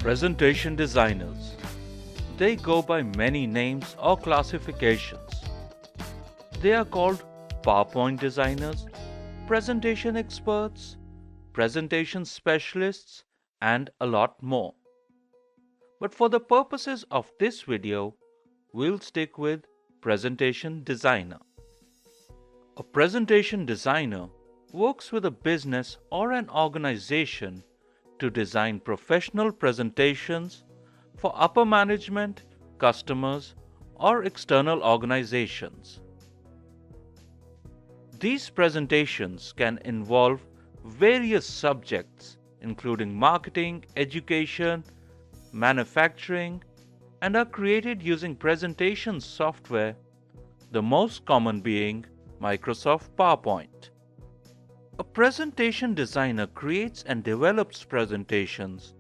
Presentation designers. They go by many names or classifications. They are called PowerPoint designers, presentation experts, presentation specialists, and a lot more. But for the purposes of this video, we'll stick with presentation designer. A presentation designer works with a business or an organization to design professional presentations for upper management, customers, or external organizations. These presentations can involve various subjects including marketing, education, manufacturing, and are created using presentation software, the most common being Microsoft PowerPoint. A presentation designer creates and develops presentations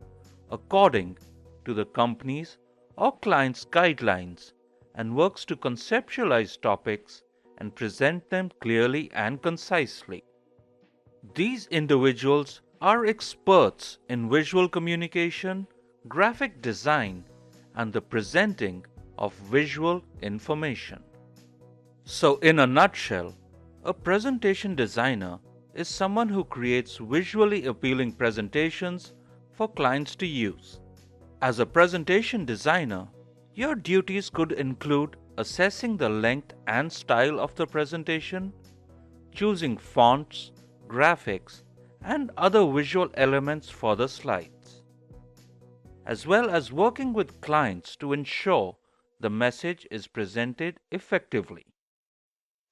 according to the company's or client's guidelines and works to conceptualize topics and present them clearly and concisely. These individuals are experts in visual communication, graphic design, and the presenting of visual information. So, in a nutshell, a presentation designer is someone who creates visually appealing presentations for clients to use. As a presentation designer, your duties could include assessing the length and style of the presentation, choosing fonts, graphics, and other visual elements for the slides, as well as working with clients to ensure the message is presented effectively.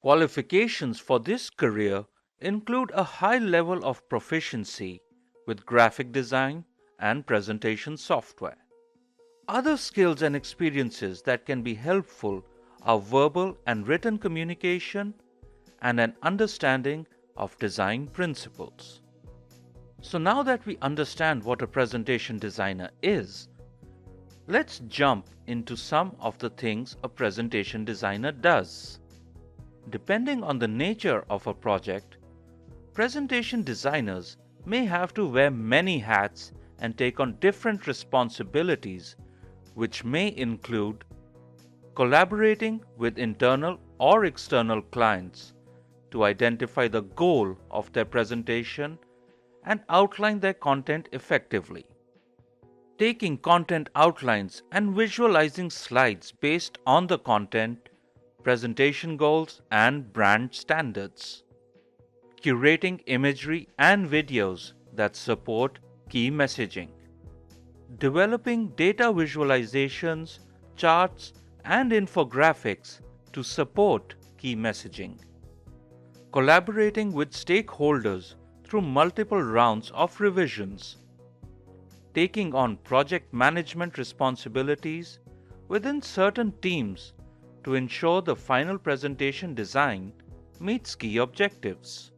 Qualifications for this career include a high level of proficiency with graphic design and presentation software. Other skills and experiences that can be helpful are verbal and written communication and an understanding of design principles. So now that we understand what a presentation designer is, let's jump into some of the things a presentation designer does. Depending on the nature of a project, presentation designers may have to wear many hats and take on different responsibilities, which may include collaborating with internal or external clients to identify the goal of their presentation and outline their content effectively, taking content outlines and visualizing slides based on the content, presentation goals, and brand standards, curating imagery and videos that support key messaging, developing data visualizations, charts, and infographics to support key messaging, collaborating with stakeholders through multiple rounds of revisions, taking on project management responsibilities within certain teams to ensure the final presentation design meets key objectives,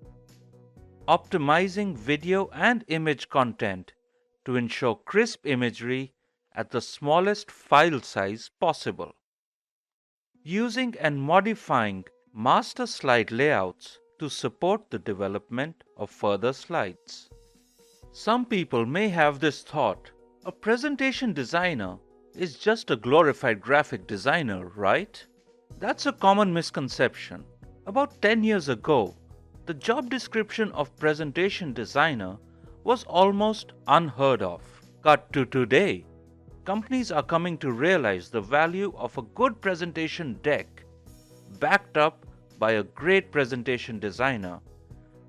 optimizing video and image content to ensure crisp imagery at the smallest file size possible, using and modifying master slide layouts to support the development of further slides. Some people may have this thought, a presentation designer is just a glorified graphic designer, right? That's a common misconception. About 10 years ago, the job description of presentation designer was almost unheard of. Cut to today, companies are coming to realize the value of a good presentation deck backed up by a great presentation designer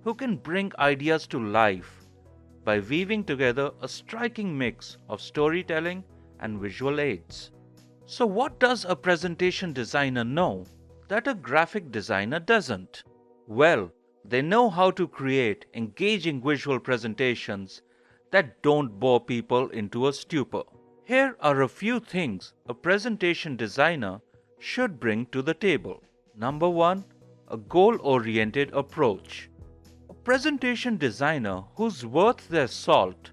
who can bring ideas to life by weaving together a striking mix of storytelling and visual aids. So what does a presentation designer know that a graphic designer doesn't? Well, they know how to create engaging visual presentations that don't bore people into a stupor. Here are a few things a presentation designer should bring to the table. Number 1, a goal-oriented approach. A presentation designer who's worth their salt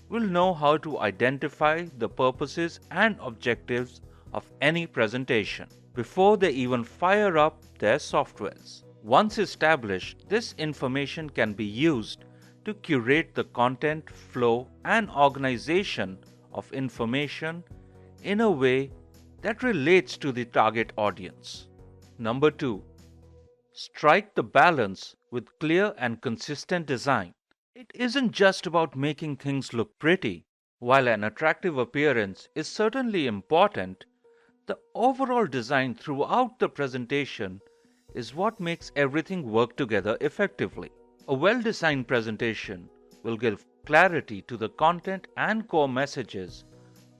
will know how to identify the purposes and objectives of any presentation before they even fire up their softwares. Once established, this information can be used to curate the content, flow, and organization of information in a way that relates to the target audience. Number 2. Strike the balance with clear and consistent design. It isn't just about making things look pretty. While an attractive appearance is certainly important, the overall design throughout the presentation is what makes everything work together effectively. A well-designed presentation will give clarity to the content and core messages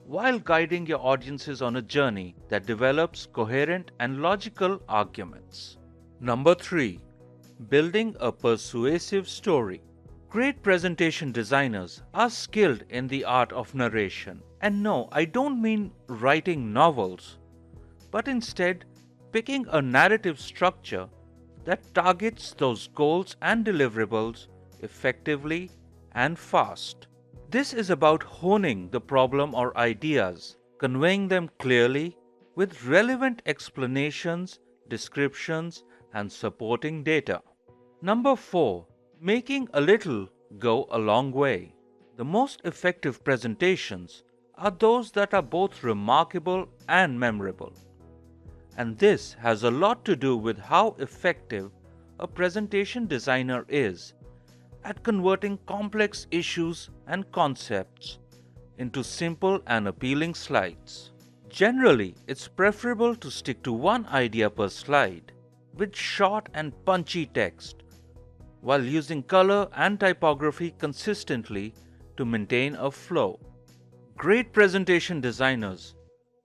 while guiding your audiences on a journey that develops coherent and logical arguments. Number 3. Building a persuasive story. Great presentation designers are skilled in the art of narration. And no, I don't mean writing novels, but instead picking a narrative structure that targets those goals and deliverables effectively and fast. This is about honing the problem or ideas, conveying them clearly with relevant explanations, descriptions, and supporting data. Number 4. Making a little go a long way. The most effective presentations are those that are both remarkable and memorable. And this has a lot to do with how effective a presentation designer is at converting complex issues and concepts into simple and appealing slides. Generally, it's preferable to stick to one idea per slide with short and punchy text, while using color and typography consistently to maintain a flow. Great presentation designers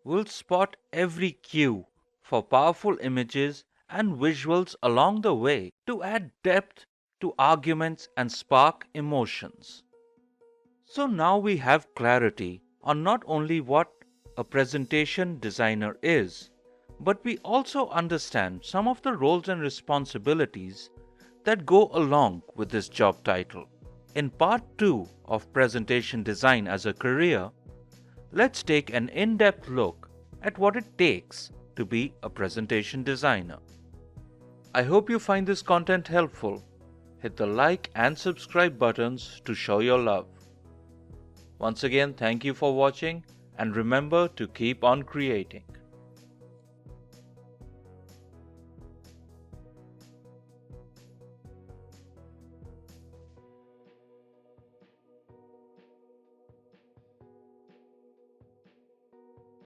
will spot every cue for powerful images and visuals along the way to add depth to arguments and spark emotions. So now we have clarity on not only what a presentation designer is, but we also understand some of the roles and responsibilities that go along with this job title. In part 2 of Presentation Design as a Career, let's take an in-depth look at what it takes to be a presentation designer. I hope you find this content helpful. Hit the like and subscribe buttons to show your love. Once again, thank you for watching, and remember to keep on creating.